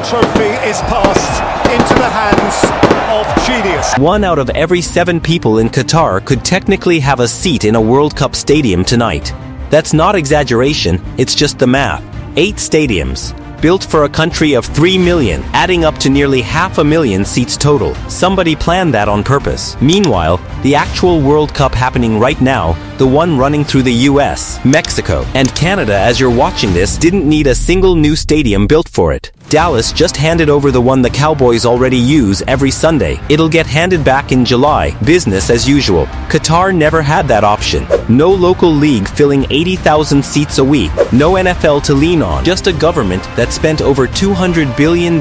trophy is passed into the hands of genius. 1 out of every 7 people in Qatar could technically have a seat in a World Cup stadium tonight. That's not exaggeration, it's just the math. 8 stadiums, built for a country of 3 million, adding up to nearly 500,000 seats total. Somebody planned that on purpose. Meanwhile, the actual World Cup happening right now, the one running through the US, Mexico, and Canada as you're watching this, didn't need a single new stadium built for it. Dallas just handed over the one the Cowboys already use every Sunday. It'll get handed back in July, business as usual. Qatar never had that option. No local league filling 80,000 seats a week. No NFL to lean on. Just a government that spent over $200 billion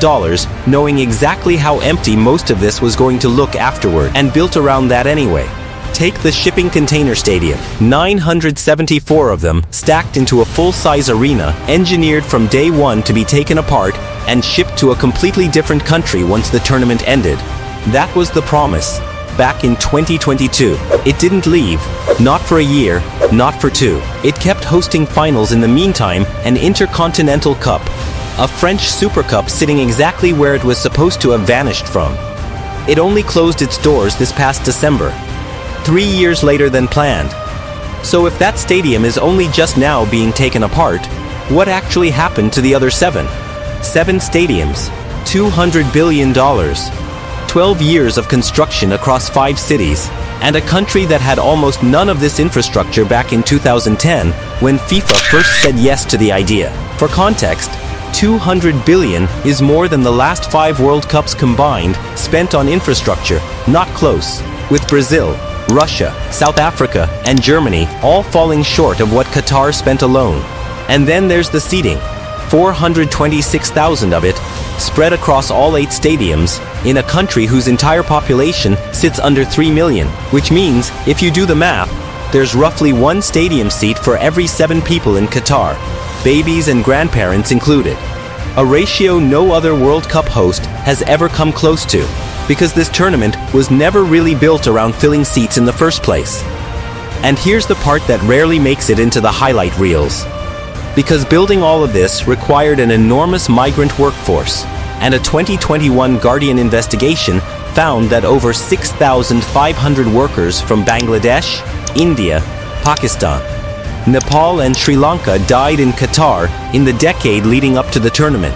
knowing exactly how empty most of this was going to look afterward, and built around that anyway. Take the shipping container stadium, 974 of them stacked into a full-size arena, engineered from day one to be taken apart and shipped to a completely different country once the tournament ended. That was the promise, back in 2022. It didn't leave, not for a year, not for 2. It kept hosting finals in the meantime, an Intercontinental Cup, a French Super Cup sitting exactly where it was supposed to have vanished from. It only closed its doors this past December, 3 years later than planned. So if that stadium is only just now being taken apart, what actually happened to the other 7? 7 stadiums, $200 billion, 12 years of construction across 5 cities, and a country that had almost none of this infrastructure back in 2010 when FIFA first said yes to the idea. For context, $200 billion is more than the last 5 World Cups combined spent on infrastructure, not close, with Brazil, Russia, South Africa, and Germany all falling short of what Qatar spent alone. And then there's the seating, 426,000 of it, spread across all 8 stadiums, in a country whose entire population sits under 3 million, which means, if you do the math, there's roughly 1 stadium seat for every 7 people in Qatar, babies and grandparents included. A ratio no other World Cup host has ever come close to, because this tournament was never really built around filling seats in the first place. And here's the part that rarely makes it into the highlight reels. Because building all of this required an enormous migrant workforce, and a 2021 Guardian investigation found that over 6,500 workers from Bangladesh, India, Pakistan, Nepal and Sri Lanka died in Qatar in the decade leading up to the tournament.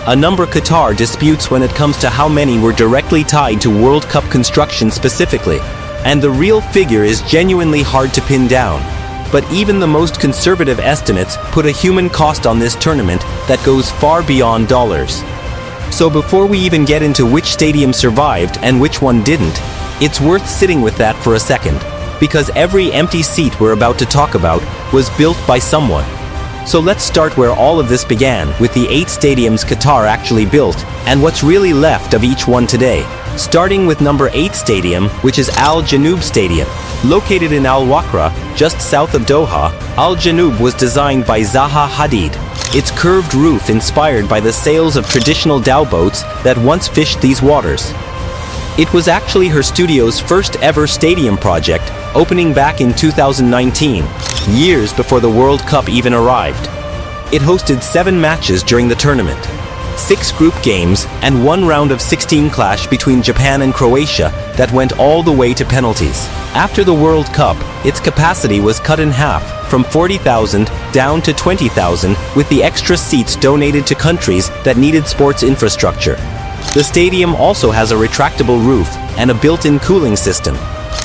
A number Qatar disputes when it comes to how many were directly tied to World Cup construction specifically, and the real figure is genuinely hard to pin down. But even the most conservative estimates put a human cost on this tournament that goes far beyond dollars. So before we even get into which stadium survived and which one didn't, it's worth sitting with that for a second, because every empty seat we're about to talk about was built by someone. So let's start where all of this began, with the 8 stadiums Qatar actually built, and what's really left of each one today. Starting with number 8 stadium, which is Al Janoub Stadium. Located in Al Wakra, just south of Doha, Al Janoub was designed by Zaha Hadid. Its curved roof inspired by the sails of traditional dhow boats that once fished these waters. It was actually her studio's first ever stadium project, opening back in 2019, years before the World Cup even arrived. It hosted 7 matches during the tournament, 6 group games, and 1 round of 16 clash between Japan and Croatia that went all the way to penalties. After the World Cup, its capacity was cut in half, from 40,000 down to 20,000, with the extra seats donated to countries that needed sports infrastructure. The stadium also has a retractable roof and a built-in cooling system,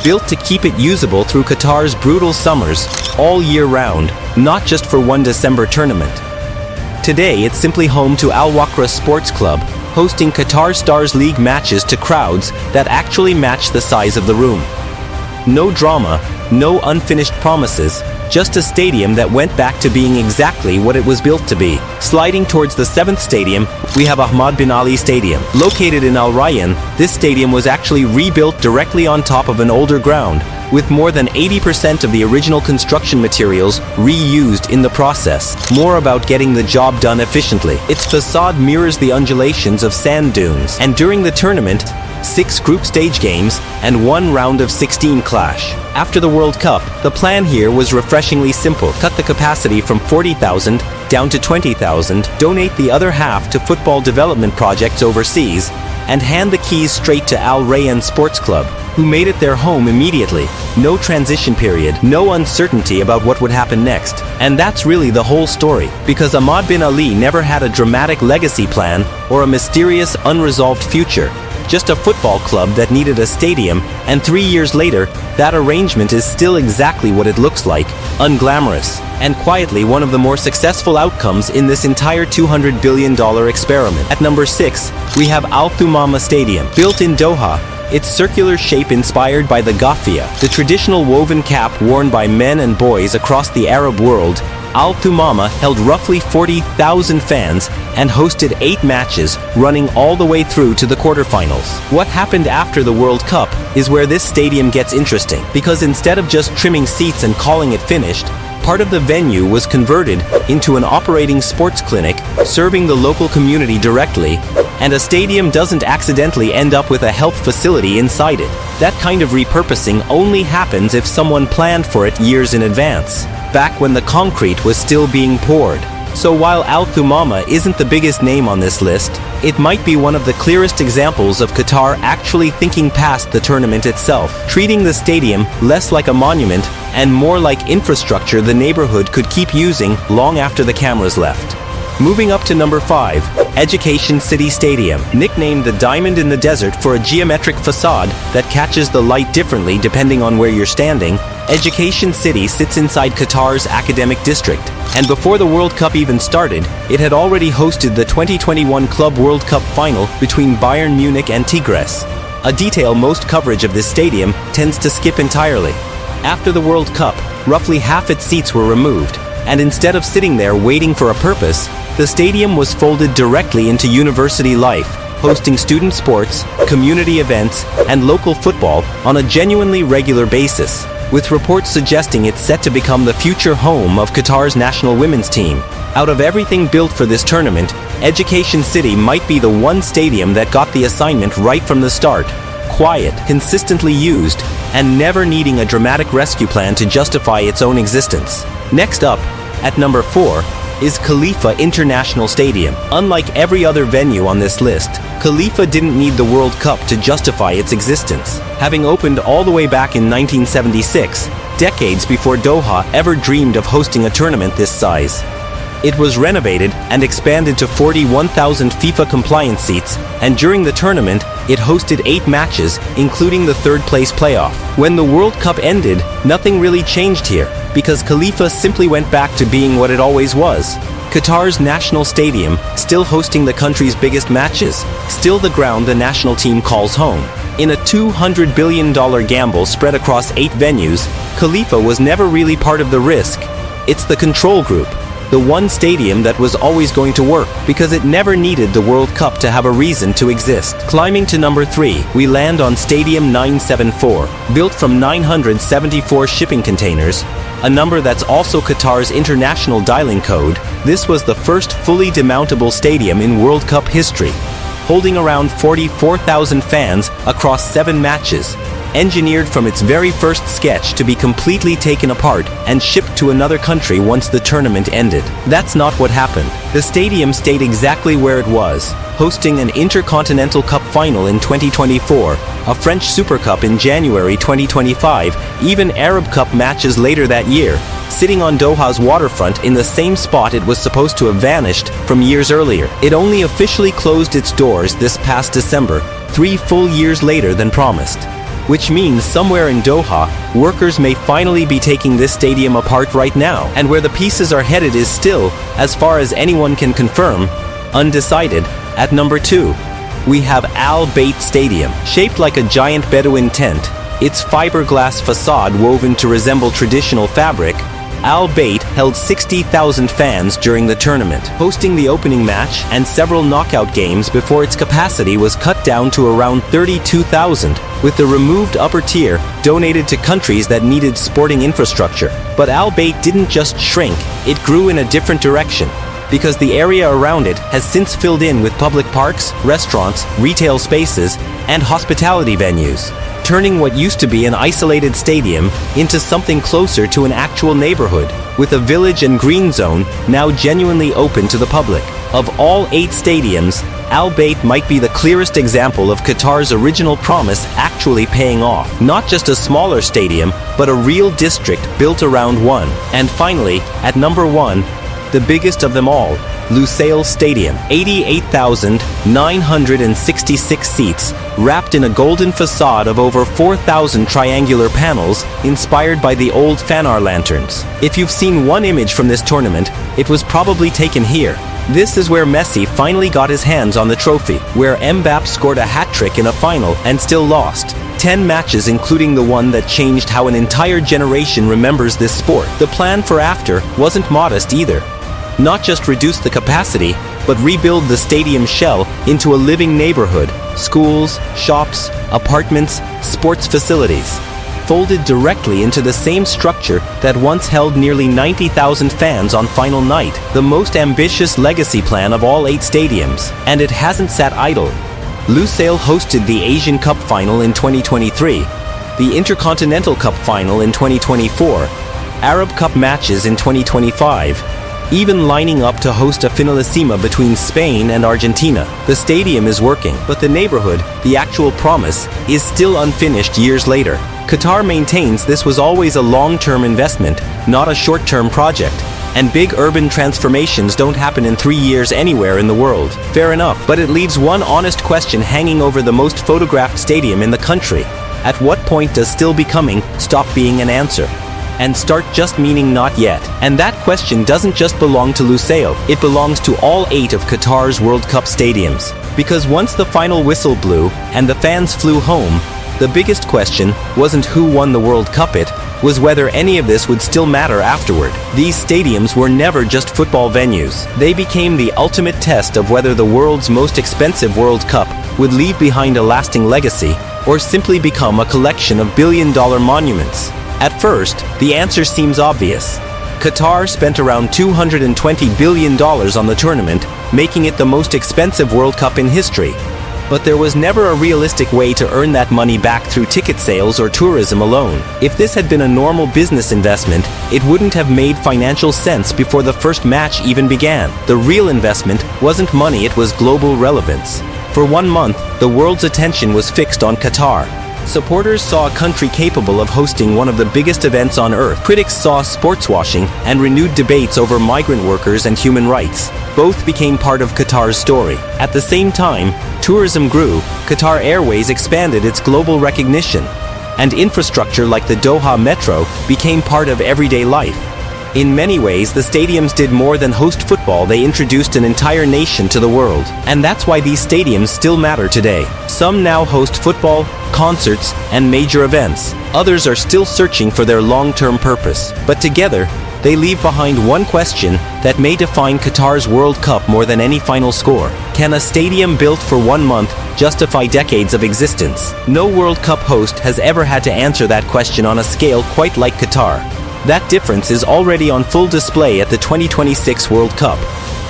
built to keep it usable through Qatar's brutal summers all year round, not just for one December tournament. Today, it's simply home to Al Wakra Sports Club, hosting Qatar Stars League matches to crowds that actually match the size of the room. No drama, no unfinished promises, just a stadium that went back to being exactly what it was built to be. Sliding towards the 7th stadium, we have Ahmad bin Ali Stadium. Located in Al Rayyan, this stadium was actually rebuilt directly on top of an older ground, with more than 80% of the original construction materials reused in the process. More about getting the job done efficiently. Its facade mirrors the undulations of sand dunes, and during the tournament, 6 group stage games and 1 round of 16 clash. After the World Cup, the plan here was refreshingly simple. Cut the capacity from 40,000 down to 20,000, donate the other half to football development projects overseas, and hand the keys straight to Al Rayyan Sports Club, who made it their home immediately. No transition period, no uncertainty about what would happen next. And that's really the whole story, because Ahmad bin Ali never had a dramatic legacy plan or a mysterious, unresolved future. Just a football club that needed a stadium, and 3 years later, that arrangement is still exactly what it looks like, unglamorous, and quietly one of the more successful outcomes in this entire $200 billion experiment. At number 6, we have Al Thumama Stadium. Built in Doha, its circular shape inspired by the gaffia, the traditional woven cap worn by men and boys across the Arab world, Al Thumama held roughly 40,000 fans and hosted 8 matches, running all the way through to the quarterfinals. What happened after the World Cup is where this stadium gets interesting, because instead of just trimming seats and calling it finished, part of the venue was converted into an operating sports clinic, serving the local community directly, and a stadium doesn't accidentally end up with a health facility inside it. That kind of repurposing only happens if someone planned for it years in advance, back when the concrete was still being poured. So while Al Thumama isn't the biggest name on this list, it might be one of the clearest examples of Qatar actually thinking past the tournament itself, treating the stadium less like a monument and more like infrastructure the neighborhood could keep using long after the cameras left. Moving up to number 5, Education City Stadium. Nicknamed the Diamond in the Desert for a geometric facade that catches the light differently depending on where you're standing, Education City sits inside Qatar's academic district. And before the World Cup even started, it had already hosted the 2021 Club World Cup final between Bayern Munich and Tigres, a detail most coverage of this stadium tends to skip entirely. After the World Cup, roughly half its seats were removed, and instead of sitting there waiting for a purpose, the stadium was folded directly into university life, hosting student sports, community events, and local football on a genuinely regular basis, with reports suggesting it's set to become the future home of Qatar's national women's team. Out of everything built for this tournament, Education City might be the one stadium that got the assignment right from the start. Quiet, consistently used, and never needing a dramatic rescue plan to justify its own existence. Next up, at number 4, is Khalifa International Stadium. Unlike every other venue on this list, Khalifa didn't need the World Cup to justify its existence, having opened all the way back in 1976, decades before Doha ever dreamed of hosting a tournament this size. It was renovated and expanded to 41,000 FIFA compliance seats, and during the tournament, it hosted 8 matches, including the third-place playoff. When the World Cup ended, nothing really changed here, because Khalifa simply went back to being what it always was. Qatar's national stadium, still hosting the country's biggest matches, still the ground the national team calls home. In a $200 billion gamble spread across 8 venues, Khalifa was never really part of the risk. It's the control group, the one stadium that was always going to work, because it never needed the World Cup to have a reason to exist. Climbing to number 3, we land on Stadium 974, built from 974 shipping containers, a number that's also Qatar's international dialing code. This was the first fully demountable stadium in World Cup history, holding around 44,000 fans across 7 matches, engineered from its very first sketch to be completely taken apart and shipped to another country once the tournament ended. That's not what happened. The stadium stayed exactly where it was, hosting an Intercontinental Cup final in 2024, a French Super Cup in January 2025, even Arab Cup matches later that year, sitting on Doha's waterfront in the same spot it was supposed to have vanished from years earlier. It only officially closed its doors this past December, 3 full years later than promised. Which means somewhere in Doha, workers may finally be taking this stadium apart right now, and where the pieces are headed is still, as far as anyone can confirm, undecided. At number 2, we have Al Bayt Stadium. Shaped like a giant Bedouin tent, its fiberglass facade woven to resemble traditional fabric, Al Bayt held 60,000 fans during the tournament, hosting the opening match and several knockout games before its capacity was cut down to around 32,000, with the removed upper tier donated to countries that needed sporting infrastructure. But Al Bayt didn't just shrink, it grew in a different direction, because the area around it has since filled in with public parks, restaurants, retail spaces, and hospitality venues, turning what used to be an isolated stadium into something closer to an actual neighborhood, with a village and green zone now genuinely open to the public. Of all 8 stadiums, Al Bayt might be the clearest example of Qatar's original promise actually paying off. Not just a smaller stadium, but a real district built around one. And finally, at number 1, the biggest of them all, Lusail Stadium, 88,966 seats, wrapped in a golden facade of over 4,000 triangular panels inspired by the old Fanar lanterns. If you've seen one image from this tournament, it was probably taken here. This is where Messi finally got his hands on the trophy, where Mbappe scored a hat-trick in a final and still lost. 10 matches, including the one that changed how an entire generation remembers this sport. The plan for after wasn't modest either. Not just reduce the capacity, but rebuild the stadium shell into a living neighborhood, schools, shops, apartments, sports facilities, folded directly into the same structure that once held nearly 90,000 fans on final night, the most ambitious legacy plan of all 8 stadiums. And it hasn't sat idle. Lusail hosted the Asian Cup final in 2023, the Intercontinental Cup final in 2024, Arab Cup matches in 2025, even lining up to host a finalissima between Spain and Argentina. The stadium is working, but the neighborhood, the actual promise, is still unfinished years later. Qatar maintains this was always a long-term investment, not a short-term project. And big urban transformations don't happen in 3 years anywhere in the world. Fair enough, but it leaves one honest question hanging over the most photographed stadium in the country. At what point does still becoming stop being an answer and start just meaning not yet? And that question doesn't just belong to Lusail, it belongs to all 8 of Qatar's World Cup stadiums. Because once the final whistle blew and the fans flew home, the biggest question wasn't who won the World Cup, it was whether any of this would still matter afterward. These stadiums were never just football venues. They became the ultimate test of whether the world's most expensive World Cup would leave behind a lasting legacy or simply become a collection of billion-dollar monuments. At first, the answer seems obvious. Qatar spent around $220 billion on the tournament, making it the most expensive World Cup in history. But there was never a realistic way to earn that money back through ticket sales or tourism alone. If this had been a normal business investment, it wouldn't have made financial sense before the first match even began. The real investment wasn't money, it was global relevance. For 1 month, the world's attention was fixed on Qatar. Supporters saw a country capable of hosting one of the biggest events on earth. Critics saw sports washing and renewed debates over migrant workers and human rights. Both became part of Qatar's story. At the same time, tourism grew, Qatar Airways expanded its global recognition, and infrastructure like the Doha Metro became part of everyday life. In many ways, the stadiums did more than host football, they introduced an entire nation to the world. And that's why these stadiums still matter today. Some now host football, concerts, and major events. Others are still searching for their long-term purpose. But together, they leave behind one question that may define Qatar's World Cup more than any final score. Can a stadium built for 1 month justify decades of existence? No World Cup host has ever had to answer that question on a scale quite like Qatar. That difference is already on full display at the 2026 World Cup.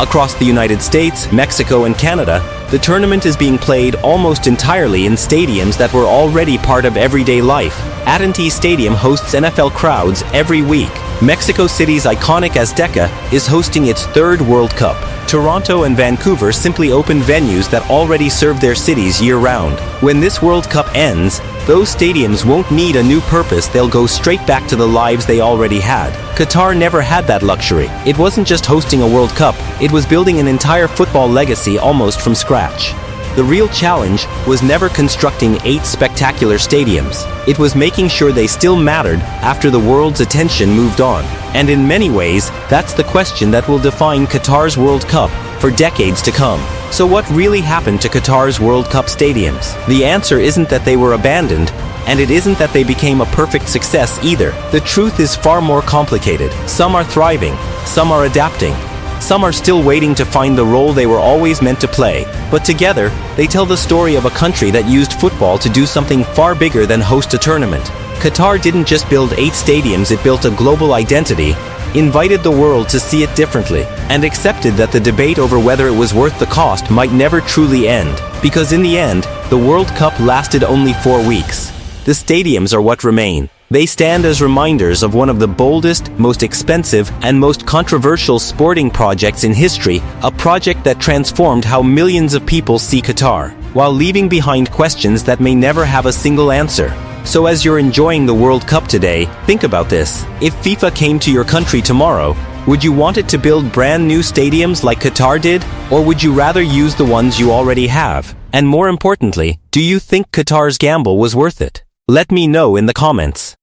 Across the United States, Mexico, and Canada, the tournament is being played almost entirely in stadiums that were already part of everyday life. At&T Stadium hosts NFL crowds every week. Mexico City's iconic Azteca is hosting its 3rd World Cup. Toronto and Vancouver simply opened venues that already serve their cities year-round. When this World Cup ends, those stadiums won't need a new purpose, they'll go straight back to the lives they already had. Qatar never had that luxury. It wasn't just hosting a World Cup, it was building an entire football legacy almost from scratch. The real challenge was never constructing 8 spectacular stadiums. It was making sure they still mattered after the world's attention moved on. And in many ways, that's the question that will define Qatar's World Cup for decades to come. So what really happened to Qatar's World Cup stadiums? The answer isn't that they were abandoned, and it isn't that they became a perfect success either. The truth is far more complicated. Some are thriving, some are adapting, some are still waiting to find the role they were always meant to play. But together, they tell the story of a country that used football to do something far bigger than host a tournament. Qatar didn't just build 8 stadiums, it built a global identity, invited the world to see it differently, and accepted that the debate over whether it was worth the cost might never truly end. Because in the end, the World Cup lasted only 4 weeks. The stadiums are what remain. They stand as reminders of one of the boldest, most expensive, and most controversial sporting projects in history, a project that transformed how millions of people see Qatar, while leaving behind questions that may never have a single answer. So as you're enjoying the World Cup today, think about this. If FIFA came to your country tomorrow, would you want it to build brand new stadiums like Qatar did? Or would you rather use the ones you already have? And more importantly, do you think Qatar's gamble was worth it? Let me know in the comments.